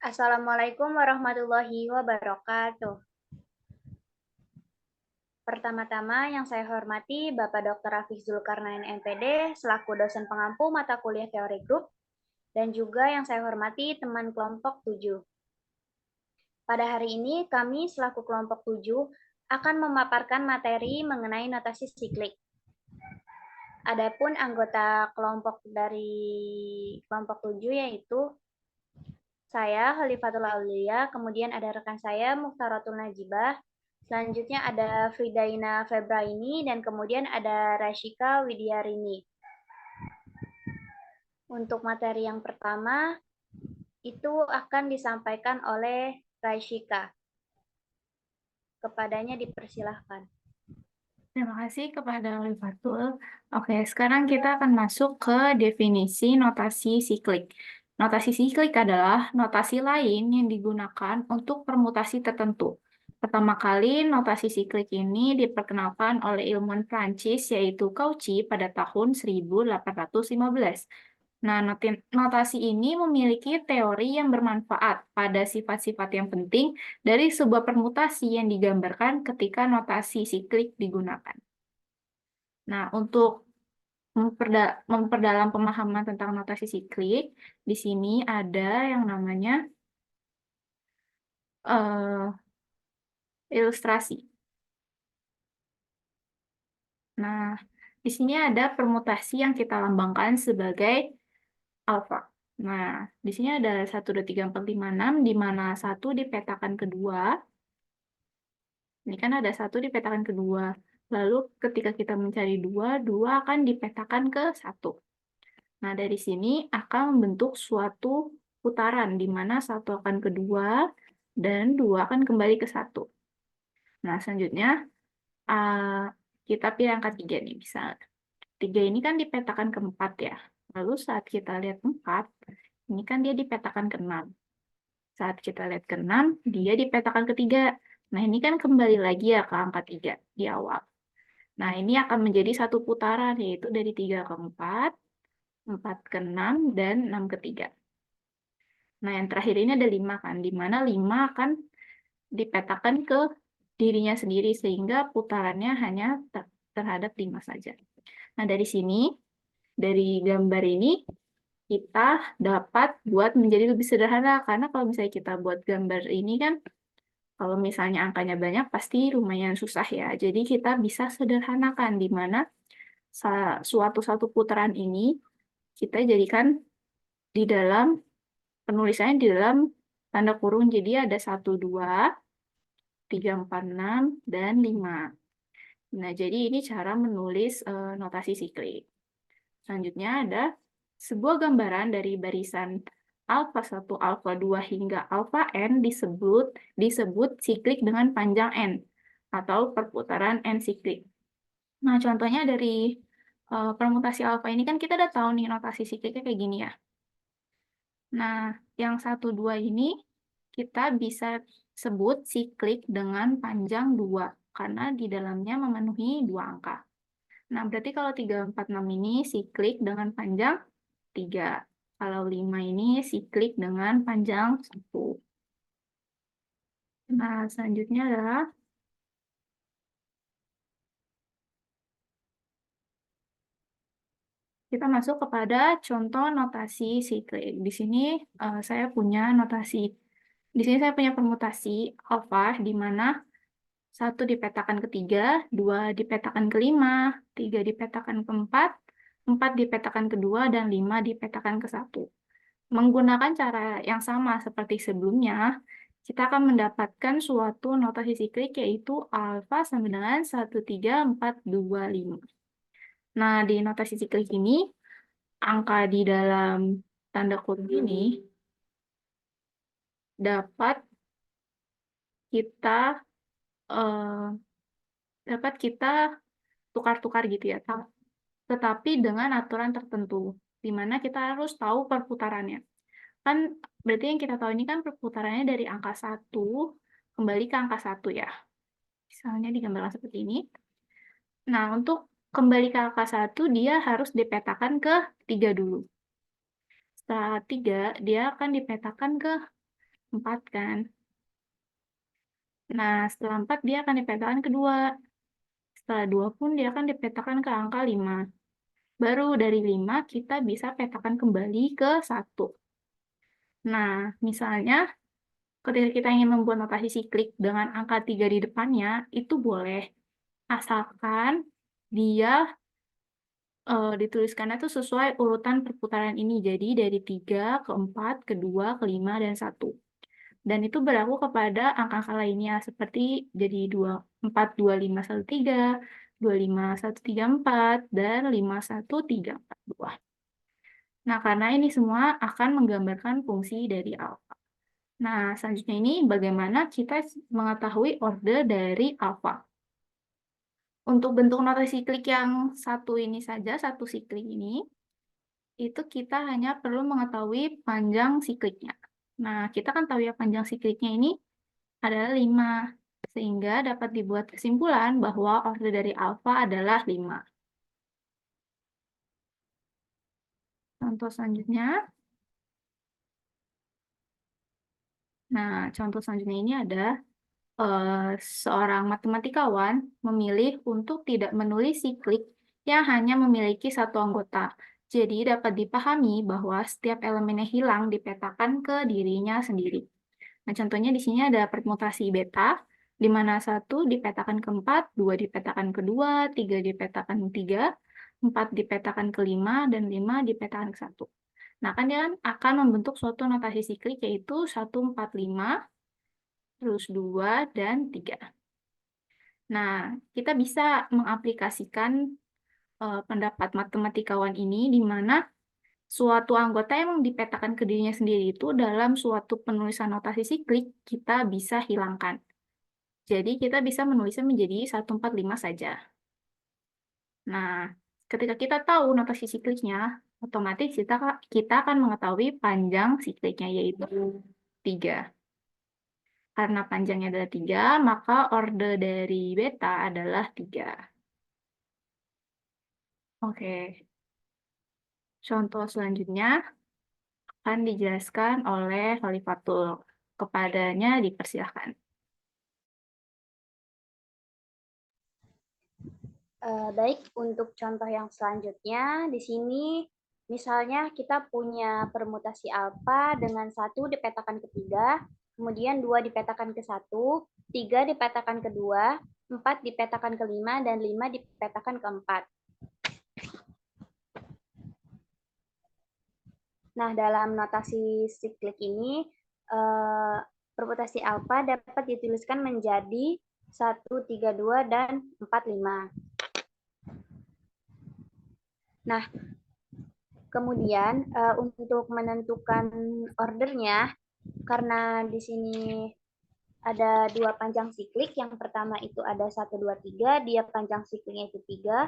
Assalamualaikum warahmatullahi wabarakatuh. Pertama-tama yang saya hormati Bapak Dr. Rafiq Zulkarnain MPD selaku dosen pengampu mata kuliah teori grup dan juga yang saya hormati teman kelompok 7. Pada hari ini kami selaku kelompok 7 akan memaparkan materi mengenai notasi siklik. Adapun anggota kelompok dari kelompok 7 yaitu saya Khalifatul Aulia, kemudian ada rekan saya Muftaratul Najibah, selanjutnya ada Fridaina Febraini, dan kemudian ada Rashika Widyarini. Untuk materi yang pertama, itu akan disampaikan oleh Rashika. Kepadanya dipersilahkan. Terima kasih kepada Livatul. Oke, sekarang kita akan masuk ke definisi notasi siklik. Notasi siklik adalah notasi lain yang digunakan untuk permutasi tertentu. Pertama kali, notasi siklik ini diperkenalkan oleh ilmuwan Prancis yaitu Cauchy pada tahun 1815. Nah, notasi ini memiliki teori yang bermanfaat pada sifat-sifat yang penting dari sebuah permutasi yang digambarkan ketika notasi siklik digunakan. Nah, untuk memperdalam pemahaman tentang notasi siklik, di sini ada yang namanya ilustrasi. Nah, di sini ada permutasi yang kita lambangkan sebagai alfa. Nah, di sini ada 1, 2, 3, 4, 5, 6, di mana 1 dipetakan kedua. Ini kan ada 1 dipetakan kedua. Lalu ketika kita mencari 2, 2 akan dipetakan ke 1. Nah, dari sini akan membentuk suatu putaran, di mana 1 akan ke 2, dan 2 akan kembali ke 1. Nah, selanjutnya kita pilih angka 3 nih, bisa. 3 ini kan dipetakan ke 4 ya. Lalu saat kita lihat 4, ini kan dia dipetakan ke 6. Saat kita lihat ke 6, dia dipetakan ke 3. Nah, ini kan kembali lagi ya ke angka 3 di awal. Nah, ini akan menjadi satu putaran, yaitu dari 3 ke 4, 4 ke 6, dan 6 ke 3. Nah, yang terakhir ini ada 5 kan, di mana 5 akan dipetakan ke dirinya sendiri, sehingga putarannya hanya terhadap 5 saja. Nah, dari sini, dari gambar ini, kita dapat buat menjadi lebih sederhana, karena kalau misalnya kita buat gambar ini kan, kalau misalnya angkanya banyak, pasti lumayan susah ya. Jadi kita bisa sederhanakan, di mana suatu satu putaran ini kita jadikan di dalam penulisannya di dalam tanda kurung. Jadi ada 1, 2, 3, 4, 6, dan 5. Nah, jadi ini cara menulis notasi siklik. Selanjutnya ada sebuah gambaran dari barisan alfa 1, alfa 2, hingga alfa n disebut siklik dengan panjang n, atau perputaran n siklik. Nah, contohnya dari permutasi alfa ini kan kita udah tahu nih notasi sikliknya kayak gini ya. Nah, yang 1, 2 ini kita bisa sebut siklik dengan panjang 2, karena di dalamnya memenuhi 2 angka. Nah, berarti kalau 3, 4, 6 ini siklik dengan panjang 3. Kalau 5 ini siklik dengan panjang 1. Nah, selanjutnya adalah kita masuk kepada contoh notasi siklik. Di sini saya punya notasi. Di sini saya punya permutasi alfa, di mana 1 dipetakan ke 3, 2 dipetakan ke 5, 3 dipetakan ke 4, 4 dipetakan ke 2, dan 5 dipetakan ke 1. Menggunakan cara yang sama seperti sebelumnya, kita akan mendapatkan suatu notasi siklik yaitu alfa sama dengan 1, 3, 4, 2, 5. Nah, di notasi siklik ini, angka di dalam tanda kurung ini dapat kita eh, tukar-tukar gitu ya, tetapi dengan aturan tertentu, di mana kita harus tahu perputarannya. Kan berarti yang kita tahu ini kan perputarannya dari angka 1 kembali ke angka 1 ya. Misalnya digambarkan seperti ini. Nah, untuk kembali ke angka 1, dia harus dipetakan ke 3 dulu. Setelah 3, dia akan dipetakan ke 4 kan. Nah, setelah 4 dia akan dipetakan ke 2. Setelah 2 pun dia akan dipetakan ke angka 5. Baru dari 5 kita bisa petakan kembali ke 1. Nah, misalnya ketika kita ingin membuat notasi siklik dengan angka 3 di depannya, itu boleh. Asalkan dia dituliskannya itu sesuai urutan perputaran ini. Jadi dari 3 ke 4, ke 2, ke 5, dan 1. Dan itu berlaku kepada angka-angka lainnya seperti jadi 4, 2, 5, 1, 3, 2, 5, 1, 3, 4, dan 5, 1, 3, 4, 2. Nah, karena ini semua akan menggambarkan fungsi dari alfa. Nah, selanjutnya ini bagaimana kita mengetahui order dari alfa. Untuk bentuk notasi siklik yang satu ini saja, satu siklik ini, itu kita hanya perlu mengetahui panjang sikliknya. Nah, kita kan tahu ya panjang sikliknya ini adalah 5, sehingga dapat dibuat kesimpulan bahwa order dari alfa adalah 5. Contoh selanjutnya. Nah, contoh selanjutnya ini ada seorang matematikawan memilih untuk tidak menulis siklik yang hanya memiliki satu anggota. Jadi dapat dipahami bahwa setiap elemennya hilang dipetakan ke dirinya sendiri. Nah, contohnya di sini ada permutasi beta, di mana 1 dipetakan ke 4, 2 dipetakan ke 2, 3 dipetakan ke 3, 4 dipetakan ke 5, dan 5 dipetakan ke 1. Nah, kan dia akan membentuk suatu notasi siklik yaitu 1, 4, 5, terus 2, dan 3. Nah, kita bisa mengaplikasikan pendapat matematikawan ini di mana suatu anggota yang dipetakan ke dirinya sendiri itu dalam suatu penulisan notasi siklik kita bisa hilangkan. Jadi kita bisa menulisnya menjadi 145 saja. Nah, ketika kita tahu notasi sikliknya, otomatis kita akan mengetahui panjang sikliknya yaitu 3. Karena panjangnya adalah 3, maka order dari beta adalah 3. Oke. Contoh selanjutnya akan dijelaskan oleh Khalifatul. Kepadanya dipersilahkan. Baik, untuk contoh yang selanjutnya, di sini misalnya kita punya permutasi alfa dengan 1 dipetakan ke 3, kemudian 2 dipetakan ke 1, 3 dipetakan ke 2, 4 dipetakan ke 5, dan 5 dipetakan ke 4. Nah, dalam notasi siklik ini, permutasi alfa dapat dituliskan menjadi 1, 3, 2, dan 4, 5. Nah, kemudian untuk menentukan ordernya, karena di sini ada 2 panjang siklik. Yang pertama itu ada 1, 2, 3, dia panjang sikliknya itu 3.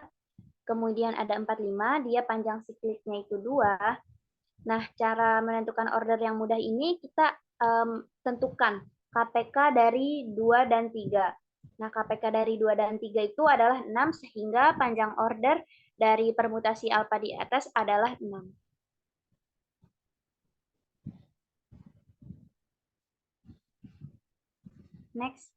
Kemudian ada 4, 5, dia panjang sikliknya itu 2. Nah, cara menentukan order yang mudah ini kita tentukan KPK dari 2 dan 3. Nah, KPK dari 2 dan 3 itu adalah 6, sehingga panjang order dari permutasi alfa di atas adalah 6. Next.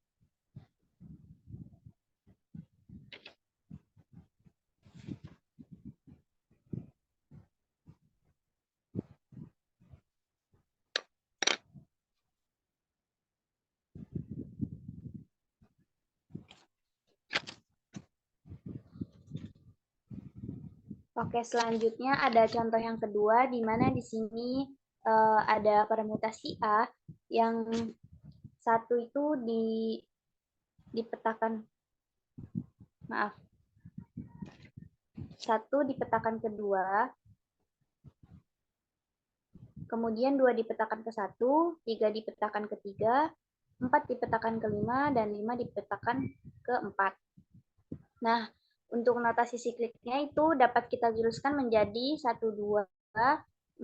Oke, selanjutnya ada contoh yang kedua, di mana di sini ada permutasi A yang 1 itu dipetakan, maaf, 1 dipetakan ke 2, kemudian 2 dipetakan ke 1, 3 dipetakan ke 3, 4 dipetakan ke 5, dan 5 dipetakan ke 4. Nah, untuk notasi sikliknya itu dapat kita juruskan menjadi 1, 2,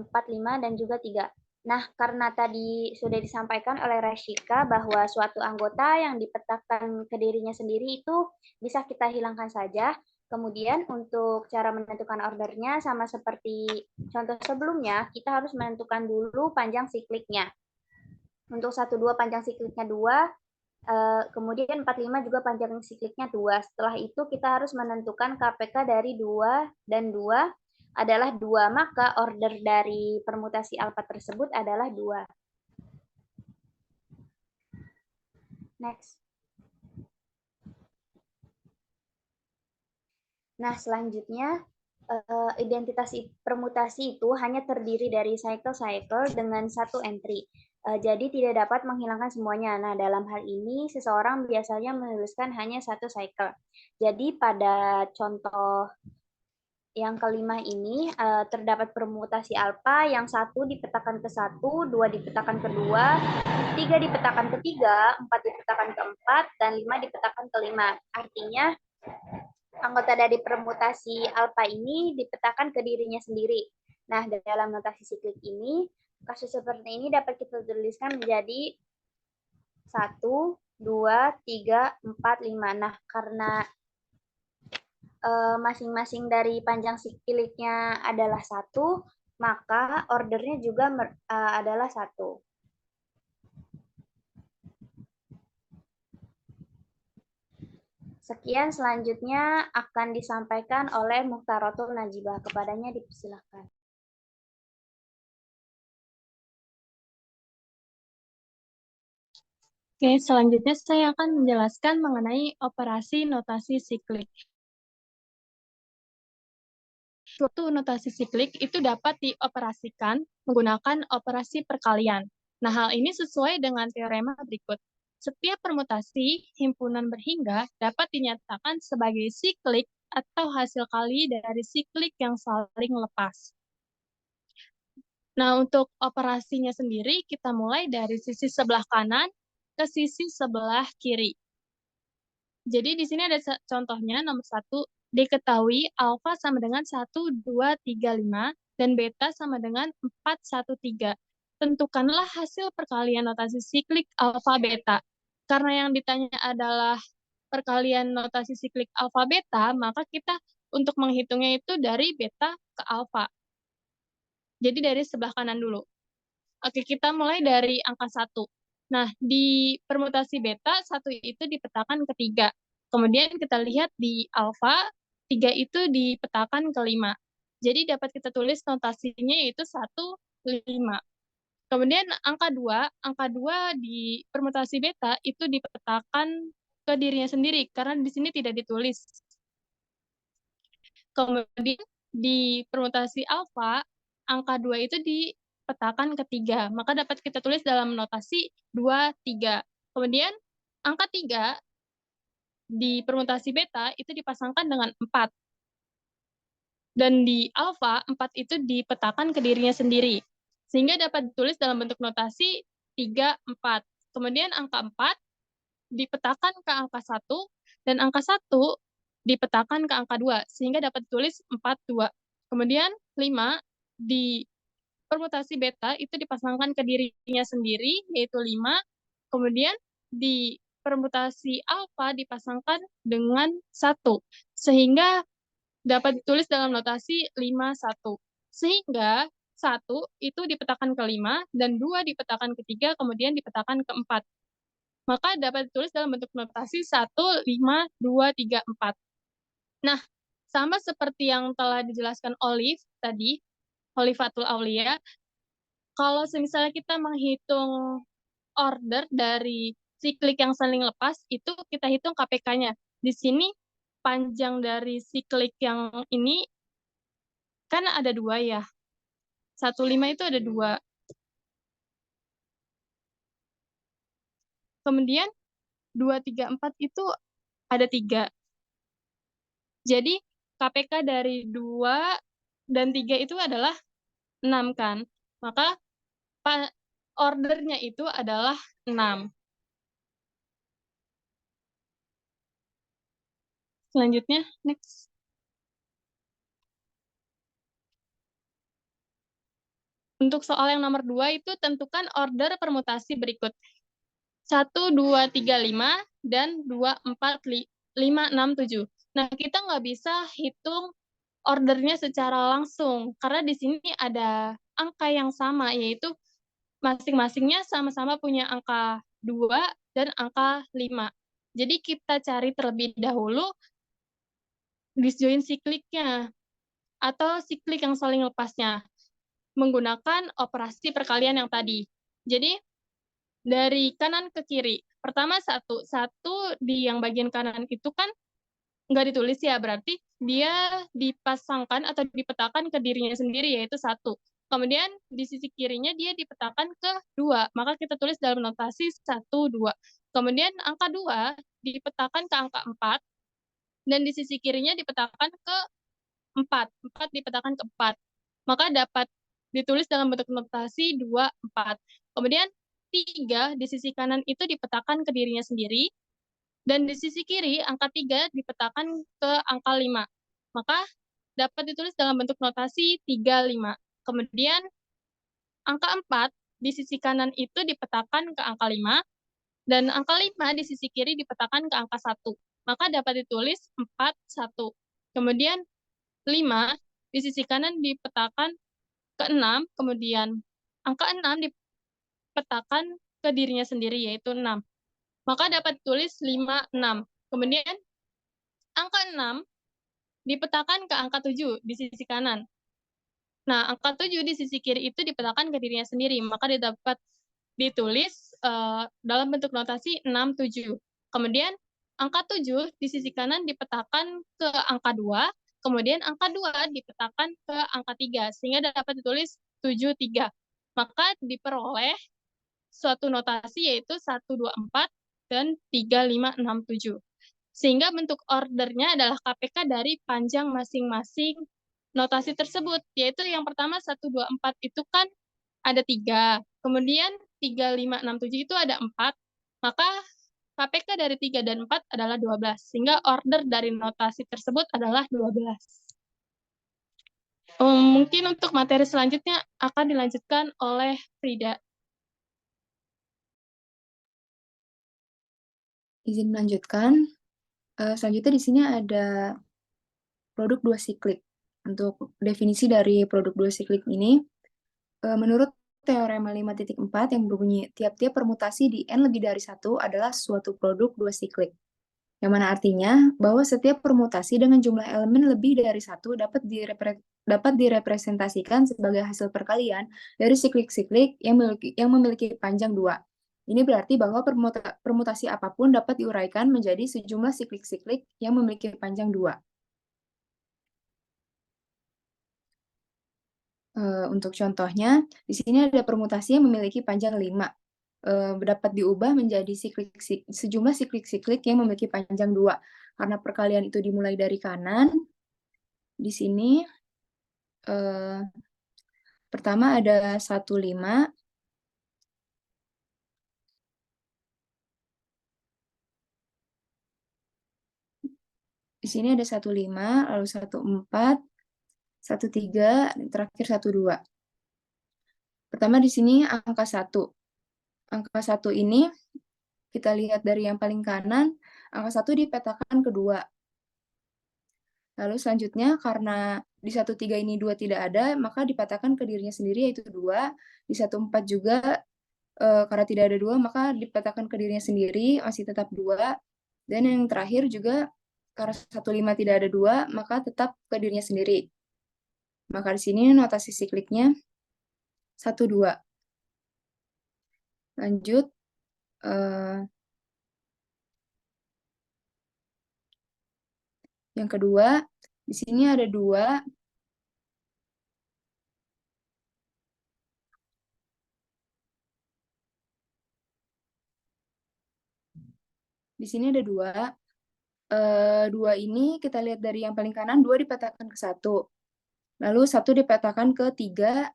4, 5, dan juga 3. Nah, karena tadi sudah disampaikan oleh Rashika bahwa suatu anggota yang dipetakan ke dirinya sendiri itu bisa kita hilangkan saja. Kemudian untuk cara menentukan ordernya sama seperti contoh sebelumnya, kita harus menentukan dulu panjang sikliknya. Untuk 12 panjang sikliknya 2, kemudian 45 juga panjang sikliknya 2. Setelah itu kita harus menentukan KPK dari 2 dan 2 adalah 2, maka order dari permutasi alfa tersebut adalah 2. Next. Nah, selanjutnya identitas permutasi itu hanya terdiri dari cycle-cycle dengan satu entry. Jadi tidak dapat menghilangkan semuanya. Nah, dalam hal ini seseorang biasanya menuliskan hanya satu cycle. Jadi pada contoh yang kelima ini terdapat permutasi alfa yang 1 dipetakan ke 1, 2 dipetakan ke 2, 3 dipetakan ke 3, 4 dipetakan ke 4, dan 5 dipetakan ke 5. Artinya anggota dari permutasi alfa ini dipetakan ke dirinya sendiri. Nah, dalam notasi siklik ini, kasus seperti ini dapat kita tuliskan menjadi 1, 2, 3, 4, 5. Nah, karena masing-masing dari panjang sikliknya adalah 1, maka ordernya juga adalah 1. Sekian selanjutnya akan disampaikan oleh Mukhtarotul Najibah. Kepadanya dipersilakan. Oke, selanjutnya saya akan menjelaskan mengenai operasi notasi siklik. Suatu notasi siklik itu dapat dioperasikan menggunakan operasi perkalian. Nah, hal ini sesuai dengan teorema berikut. Setiap permutasi himpunan berhingga dapat dinyatakan sebagai siklik atau hasil kali dari siklik yang saling lepas. Nah, untuk operasinya sendiri, kita mulai dari sisi sebelah kanan ke sisi sebelah kiri. Jadi di sini ada contohnya, nomor 1, diketahui alfa sama dengan 1, 2, 3, 5, dan beta sama dengan 4, 1, 3. Tentukanlah hasil perkalian notasi siklik alfa beta. Karena yang ditanya adalah perkalian notasi siklik alfa beta, maka kita untuk menghitungnya itu dari beta ke alfa. Jadi dari sebelah kanan dulu. Oke, kita mulai dari angka 1. Nah, di permutasi beta, 1 itu dipetakan ke 3. Kemudian kita lihat di alfa, 3 itu dipetakan ke 5. Jadi dapat kita tulis notasinya yaitu 1, 5. Kemudian angka 2 di permutasi beta itu dipetakan ke dirinya sendiri, karena di sini tidak ditulis. Kemudian di permutasi alfa, angka 2 itu dipetakan ke 3, maka dapat kita tulis dalam notasi 2, 3. Kemudian angka 3 di permutasi beta itu dipasangkan dengan 4. Dan di alfa, 4 itu dipetakan ke dirinya sendiri. Sehingga dapat ditulis dalam bentuk notasi 3, 4. Kemudian angka 4 dipetakan ke angka 1, dan angka 1 dipetakan ke angka 2, sehingga dapat ditulis 4, 2. Kemudian 5 di permutasi beta itu dipasangkan ke dirinya sendiri, yaitu 5. Kemudian di permutasi alfa dipasangkan dengan 1, sehingga dapat ditulis dalam notasi 5, 1. Sehingga 1 itu dipetakan ke 5, dan 2 dipetakan ke 3, kemudian dipetakan ke 4. Maka dapat ditulis dalam bentuk notasi 1, 5, 2, 3, 4. Nah, sama seperti yang telah dijelaskan Olive tadi, Olifatul Aulia, kalau misalnya kita menghitung order dari siklik yang saling lepas, itu kita hitung KPK-nya. Di sini panjang dari siklik yang ini kan ada 2 ya. 1, 5 itu ada 2. Kemudian 2, 3, 4 itu ada 3. Jadi KPK dari 2 dan 3 itu adalah 6 kan. Maka ordernya itu adalah 6. Selanjutnya, next. Untuk soal yang nomor 2 itu tentukan order permutasi berikut. 1, 2, 3, 5, dan 2, 4, 5, 6, 7. Nah, kita nggak bisa hitung ordernya secara langsung, karena di sini ada angka yang sama, yaitu masing-masingnya sama-sama punya angka 2 dan angka 5. Jadi kita cari terlebih dahulu disjoint sikliknya atau siklik yang saling lepasnya menggunakan operasi perkalian yang tadi. Jadi dari kanan ke kiri. Pertama satu di yang bagian kanan itu kan nggak ditulis ya, berarti dia dipasangkan atau dipetakan ke dirinya sendiri, yaitu 1. Kemudian di sisi kirinya dia dipetakan ke 2, maka kita tulis dalam notasi 1, 2. Kemudian angka 2 dipetakan ke angka 4, dan di sisi kirinya dipetakan ke 4. 4 dipetakan ke 4. Maka dapat ditulis dalam bentuk notasi 2, 4. Kemudian 3 di sisi kanan itu dipetakan ke dirinya sendiri, dan di sisi kiri angka 3 dipetakan ke angka 5. Maka dapat ditulis dalam bentuk notasi 3, 5. Kemudian angka 4 di sisi kanan itu dipetakan ke angka 5, dan angka 5 di sisi kiri dipetakan ke angka 1. Maka dapat ditulis 4, 1. Kemudian 5 di sisi kanan dipetakan ke 6, kemudian angka 6 dipetakan ke dirinya sendiri, yaitu 6. Maka dapat ditulis 5, 6. Kemudian angka 6 dipetakan ke angka 7 di sisi kanan. Nah, angka 7 di sisi kiri itu dipetakan ke dirinya sendiri, maka dia dapat ditulis dalam bentuk notasi 6, 7. Kemudian angka 7 di sisi kanan dipetakan ke angka 2, kemudian angka 2 dipetakan ke angka 3, sehingga dapat ditulis 7, 3. Maka diperoleh suatu notasi yaitu 1, 2, 4, dan 3, 5, 6, 7. Sehingga bentuk ordernya adalah KPK dari panjang masing-masing notasi tersebut, yaitu yang pertama 1, 2, 4 itu kan ada 3, kemudian 3, 5, 6, 7 itu ada 4, maka KPK dari 3 dan 4 adalah 12, sehingga order dari notasi tersebut adalah 12. Mungkin untuk materi selanjutnya akan dilanjutkan oleh Frida. Izin melanjutkan. Selanjutnya di sini ada produk dua siklik. Untuk definisi dari produk dua siklik ini, menurut Teorema 5.4 yang berbunyi tiap-tiap permutasi di N lebih dari 1 adalah suatu produk dua siklik. Yang mana artinya bahwa setiap permutasi dengan jumlah elemen lebih dari 1 dapat direpresentasikan sebagai hasil perkalian dari siklik-siklik yang memiliki panjang 2. Ini berarti bahwa permutasi apapun dapat diuraikan menjadi sejumlah siklik-siklik yang memiliki panjang 2. Untuk contohnya, di sini ada permutasi yang memiliki panjang 5. Dapat diubah menjadi sejumlah siklik-siklik yang memiliki panjang 2. Karena perkalian itu dimulai dari kanan, di sini pertama ada 1, 5. Di sini ada 1, 5, lalu 1, 4, 1, 3, dan terakhir 1, 2. Pertama di sini angka 1. Angka 1 ini kita lihat dari yang paling kanan, angka 1 dipetakan ke 2. Lalu selanjutnya karena di 1, 3 ini 2 tidak ada, maka dipetakan ke dirinya sendiri yaitu 2. Di 1, 4 juga karena tidak ada 2, maka dipetakan ke dirinya sendiri, masih tetap 2. Dan yang terakhir juga karena 1, 5 tidak ada 2, maka tetap ke dirinya sendiri. Maka di sini notasi sikliknya 1, 2. Lanjut. Yang kedua, di sini ada 2. Di sini ada 2. 2 ini kita lihat dari yang paling kanan, 2 dipetakan ke 1. Lalu 1 dipetakan ke 3.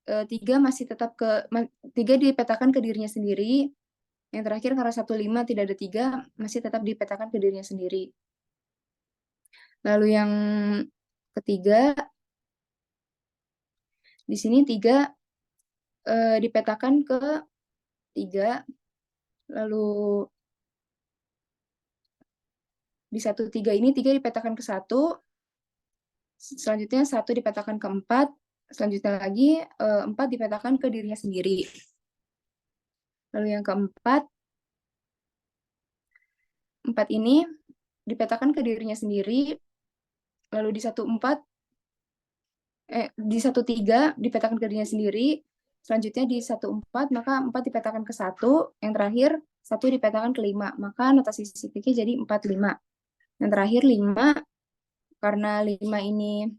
3 masih tetap 3 dipetakan ke dirinya sendiri. Yang terakhir karena 1, 5 tidak ada 3, masih tetap dipetakan ke dirinya sendiri. Lalu yang ketiga, di sini 3 dipetakan ke 3. Lalu di 1, 3 ini 3 dipetakan ke 1. Selanjutnya 1 dipetakan ke 4. Selanjutnya lagi, 4 dipetakan ke dirinya sendiri. Lalu yang keempat, 4 ini dipetakan ke dirinya sendiri, lalu di 1,3 dipetakan ke dirinya sendiri, selanjutnya di 1,4 maka 4 dipetakan ke 1, yang terakhir 1 dipetakan ke 5, maka notasi sikliknya jadi 4, 5. Yang terakhir 5, karena 5 ini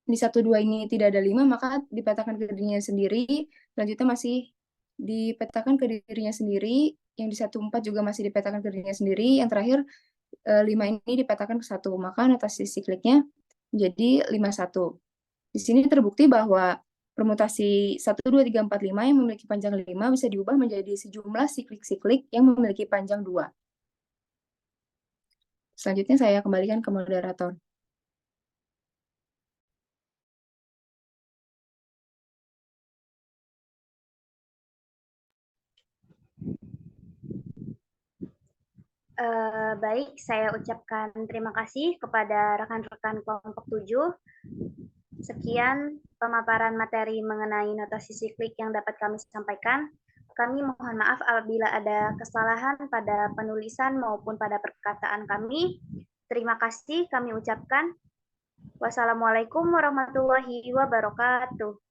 di 1,2 ini tidak ada 5, maka dipetakan ke dirinya sendiri, selanjutnya masih dipetakan ke dirinya sendiri, yang di 1,4 juga masih dipetakan ke dirinya sendiri, yang terakhir 5 ini dipetakan ke 1, maka notasi sikliknya menjadi 5, 1. Di sini terbukti bahwa permutasi 1, 2, 3, 4, 5 yang memiliki panjang 5 bisa diubah menjadi sejumlah siklik-siklik yang memiliki panjang 2. Selanjutnya saya kembalikan ke moderator. Baik, saya ucapkan terima kasih kepada rekan-rekan kelompok 7. Sekian pemaparan materi mengenai notasi siklik yang dapat kami sampaikan. Kami mohon maaf apabila ada kesalahan pada penulisan maupun pada perkataan kami. Terima kasih kami ucapkan. Wassalamualaikum warahmatullahi wabarakatuh.